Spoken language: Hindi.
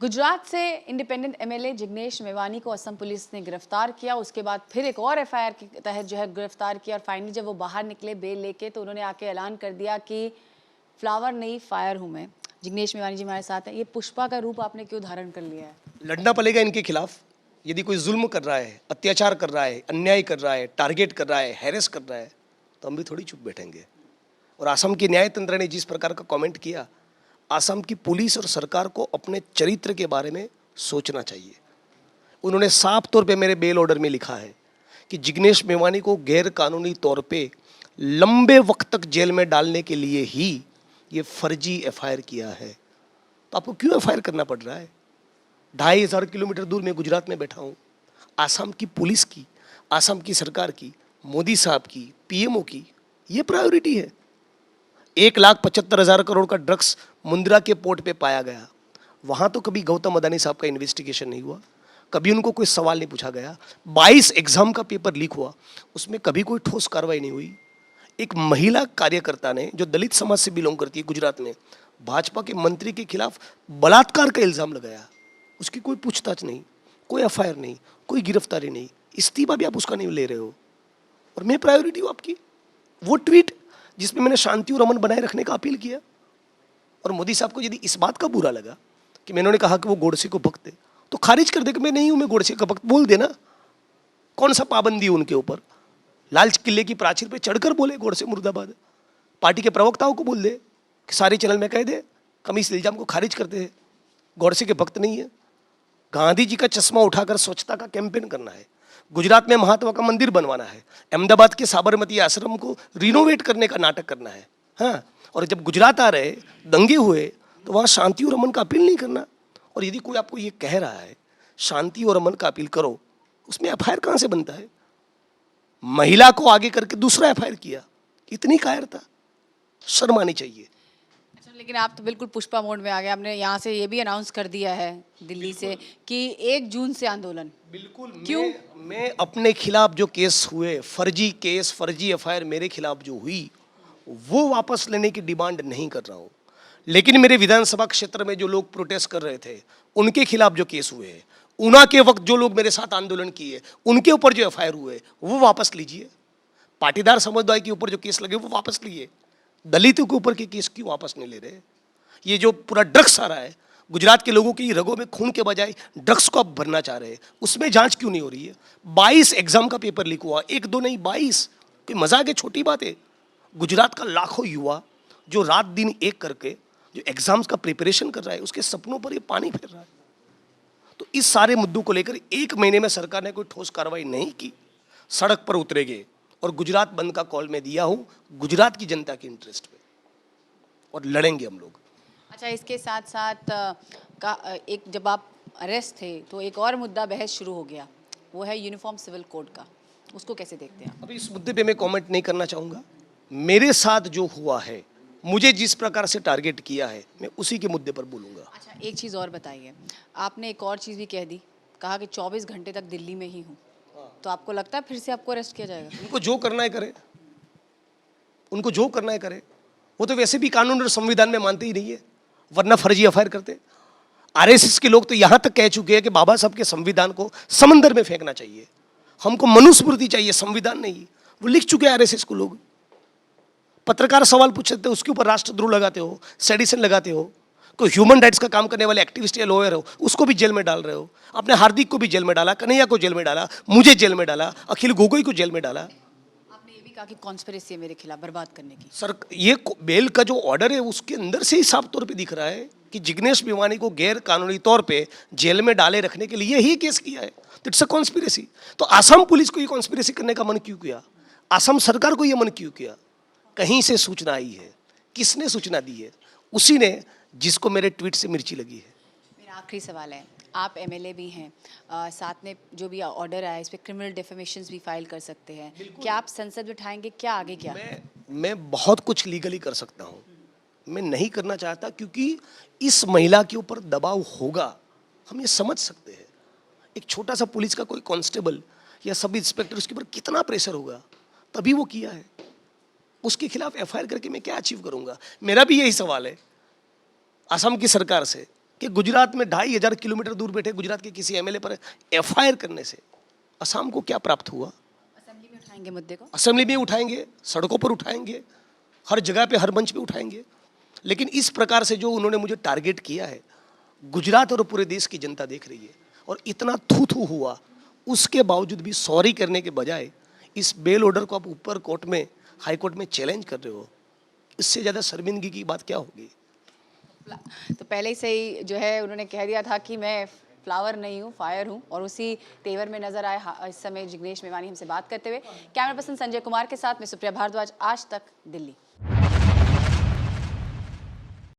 गुजरात से इंडिपेंडेंट एमएलए जिग्नेश मेवानी को असम पुलिस ने गिरफ्तार किया। उसके बाद फिर एक और एफआईआर के तहत जो है गिरफ्तार किया और फाइनली जब वो बाहर निकले बेल लेके तो उन्होंने आके ऐलान कर दिया कि फ्लावर नहीं फायर हूं मैं। जिग्नेश मेवानी जी हमारे साथ हैं। ये पुष्पा का रूप आपने क्यों धारण कर लिया है? लड़ना पड़ेगा इनके खिलाफ। यदि कोई जुल्म कर रहा है, अत्याचार कर रहा है, अन्याय कर रहा है, टारगेट कर रहा है, हैरेस कर रहा है, तो हम भी थोड़ी चुप बैठेंगे। और असम के न्याय तंत्र ने जिस प्रकार का कमेंट किया, असम की पुलिस और सरकार को अपने चरित्र के बारे में सोचना चाहिए। उन्होंने साफ तौर पे मेरे बेल ऑर्डर में लिखा है कि जिग्नेश मेवानी को गैर कानूनी तौर पे लंबे वक्त तक जेल में डालने के लिए ही ये फर्जी एफआईआर किया है। तो आपको क्यों एफआईआर करना पड़ रहा है? 2500 किलोमीटर दूर मैं गुजरात में बैठा हूँ। आसाम की पुलिस की, आसाम की सरकार की, मोदी साहब की, पीएमओ की ये प्रायोरिटी है। 1,75,000 करोड़ का ड्रग्स मुंद्रा के पोर्ट पे पाया गया। वहाँ तो कभी गौतम अदानी साहब का इन्वेस्टिगेशन नहीं हुआ, कभी उनको कोई सवाल नहीं पूछा गया। 22 एग्जाम का पेपर लीक हुआ, उसमें कभी कोई ठोस कार्रवाई नहीं हुई। एक महिला कार्यकर्ता ने, जो दलित समाज से बिलोंग करती है गुजरात में, भाजपा के मंत्री के खिलाफ बलात्कार का इल्जाम लगाया, उसकी कोई पूछताछ नहीं, कोई एफआईआर नहीं, कोई गिरफ्तारी नहीं, इस्तीफा भी आप उसका नहीं ले रहे हो। और मैं प्रायोरिटी हूँ आपकी। वो ट्वीट जिसमें मैंने शांति और अमन बनाए रखने का अपील किया, और मोदी साहब को यदि इस बात का बुरा लगा कि मैंने कहा कि वो गोडसे को भक्त है, तो खारिज कर दे कि मैं नहीं हूं, मैं गोडसे का भक्त। बोल देना, कौन सा पाबंदी है उनके ऊपर? लाल किले की प्राचीर पे चढ़कर बोले गोडसे मुर्दाबाद। पार्टी के प्रवक्ताओं को बोल दे कि सारे चैनल में कह दे कम इस इल्जाम को खारिज करते हैं, गोडसे के भक्त नहीं है। गांधी जी का चश्मा उठाकर स्वच्छता का कैंपेन करना है, गुजरात में महात्मा का मंदिर बनवाना है, अहमदाबाद के साबरमती आश्रम को रिनोवेट करने का नाटक करना है। हाँ, और जब गुजरात आ रहे दंगे हुए तो वहाँ शांति और अमन का अपील नहीं करना। और यदि कोई आपको ये कह रहा है शांति और अमन का अपील करो, उसमें एफआईआर कहाँ से बनता है? महिला को आगे करके दूसरा एफआईआर किया, इतनी कायरता, शर्म आनी चाहिए। अच्छा, लेकिन आप तो बिल्कुल पुष्पा मोड में आ गए। आपने यहाँ से ये भी अनाउंस कर दिया है दिल्ली से कि 1 जून से आंदोलन। बिल्कुल। क्यों? मैं अपने खिलाफ जो केस हुए, फर्जी केस, फर्जी एफआईआर मेरे खिलाफ जो हुई, वो वापस लेने की डिमांड नहीं कर रहा हूँ। लेकिन मेरे विधानसभा क्षेत्र में जो लोग प्रोटेस्ट कर रहे थे, उनके खिलाफ जो केस हुए हैं, ऊना के वक्त जो लोग मेरे साथ आंदोलन किए, उनके ऊपर जो एफआईआर हुए वो वापस लीजिए। पाटीदार समुदाय के ऊपर जो केस लगे वो वापस लिए। दलितों के ऊपर के केस क्यों वापस नहीं ले रहे? ये जो पूरा ड्रग्स आ रहा है, गुजरात के लोगों की रगों में खून के बजाय ड्रग्स को आप भरना चाह रहे हैं, उसमें जांच क्यों नहीं हो रही है? 22 एग्जाम का पेपर लीक हुआ, 1-2 नहीं 22। कोई मजाक है? छोटी बात है? गुजरात का लाखों युवा जो रात दिन एक करके जो एग्जाम्स का प्रिपरेशन कर रहा है, उसके सपनों पर ये पानी फेर रहा है। तो इस सारे मुद्दों को लेकर 1 महीने में सरकार ने कोई ठोस कार्रवाई नहीं की। सड़क पर उतरेंगे और गुजरात बंद का कॉल मैं दिया हूं गुजरात की जनता के इंटरेस्ट पे, और लड़ेंगे हम लोग। अच्छा, इसके साथ साथ एक जब आप अरेस्ट थे तो एक और मुद्दा बहस शुरू हो गया, वो है यूनिफॉर्म सिविल कोड का। उसको कैसे देखते हैं? अभी इस मुद्दे पे मैं कमेंट नहीं करना चाहूँगा। मेरे साथ जो हुआ है, मुझे जिस प्रकार से टारगेट किया है, मैं उसी के मुद्दे पर बोलूँगा। अच्छा, एक चीज़ और बताइए। आपने एक और चीज़ भी कह दी, कहा कि 24 घंटे तक दिल्ली में ही हूँ। तो आपको लगता है फिर से आपको अरेस्ट किया जाएगा? उनको जो करना है करे, उनको जो करना है करे। वो तो वैसे भी कानून और संविधान में मानते ही नहीं है, वरना फर्जी एफआईआर करते। आरएसएस के लोग तो यहाँ तक कह चुके हैं कि बाबा साहब के संविधान को समंदर में फेंकना चाहिए, हमको मनुस्मृति चाहिए, संविधान नहीं। वो लिख चुके हैं आरएसएस को लोग। पत्रकार सवाल पूछ सकते हो, उसके ऊपर राष्ट्रद्रोह लगाते हो, सेडिशन लगाते हो। कोई ह्यूमन राइट्स का काम करने वाले एक्टिविस्ट या लॉयर हो, उसको भी जेल में डाल रहे हो। आपने हार्दिक को भी जेल में डाला, कन्हैया को जेल में डाला, मुझे जेल में डाला, अखिल गोगोई को जेल में डाला। आपने ये भी कहा कि कॉन्स्पिरेसी है मेरे खिलाफ बर्बाद करने की। सर, ये बेल का जो ऑर्डर है उसके अंदर से ही साफ तौर पे दिख रहा है कि जिग्नेश मेवानी को गैर कानूनी तौर पे जेल में डाले रखने के लिए ही केस किया है। तो इट्स अ कॉन्स्पिरेसी। तो असम पुलिस को ये कॉन्स्पिरेसी करने का मन क्यों किया? असम सरकार को ये मन क्यों किया? कहीं से सूचना आई है, किसने सूचना दी है? उसी ने जिसको मेरे ट्वीट से मिर्ची लगी है। मेरा आखिरी सवाल है, आप एमएलए भी हैं, साथ में जो भी ऑर्डर आया इस पे क्रिमिनल डिफेमेशंस भी फाइल कर सकते हैं। क्या आप संसद में उठाएंगे? क्या आगे क्या? मैं बहुत कुछ लीगली कर सकता हूँ, मैं नहीं करना चाहता क्योंकि इस महिला के ऊपर दबाव होगा, हम ये समझ सकते हैं। एक छोटा सा पुलिस का कोई कांस्टेबल या सब इंस्पेक्टर, उसके ऊपर कितना प्रेशर होगा, तभी वो किया है। उसके खिलाफ एफआईआर करके मैं क्या अचीव करूंगा? मेरा भी यही सवाल है असम की सरकार से कि गुजरात में 2500 किलोमीटर दूर बैठे गुजरात के किसी एमएलए पर एफआईआर करने से असम को क्या प्राप्त हुआ? असेंबली में उठाएंगे मुद्दे को। असेंबली में उठाएंगे, सड़कों पर उठाएंगे, हर जगह पे, हर मंच पे उठाएंगे। लेकिन इस प्रकार से जो उन्होंने मुझे टारगेट किया है, गुजरात और पूरे देश की जनता देख रही है। और इतना थू थू हुआ, उसके बावजूद भी सॉरी करने के बजाय इस बेल ऑर्डर को आप ऊपर कोर्ट में, हाई कोर्ट में चैलेंज कर रहे हो, इससे ज़्यादा शर्मिंदगी की बात क्या होगी? तो पहले से ही जो है उन्होंने कह दिया था कि मैं फ्लावर नहीं हूँ, फायर हूँ, और उसी तेवर में नजर आए इस समय जिग्नेश मेवानी हमसे बात करते हुए। कैमरा पर्सन संजय कुमार के साथ मैं सुप्रिया भारद्वाज, आज तक, दिल्ली।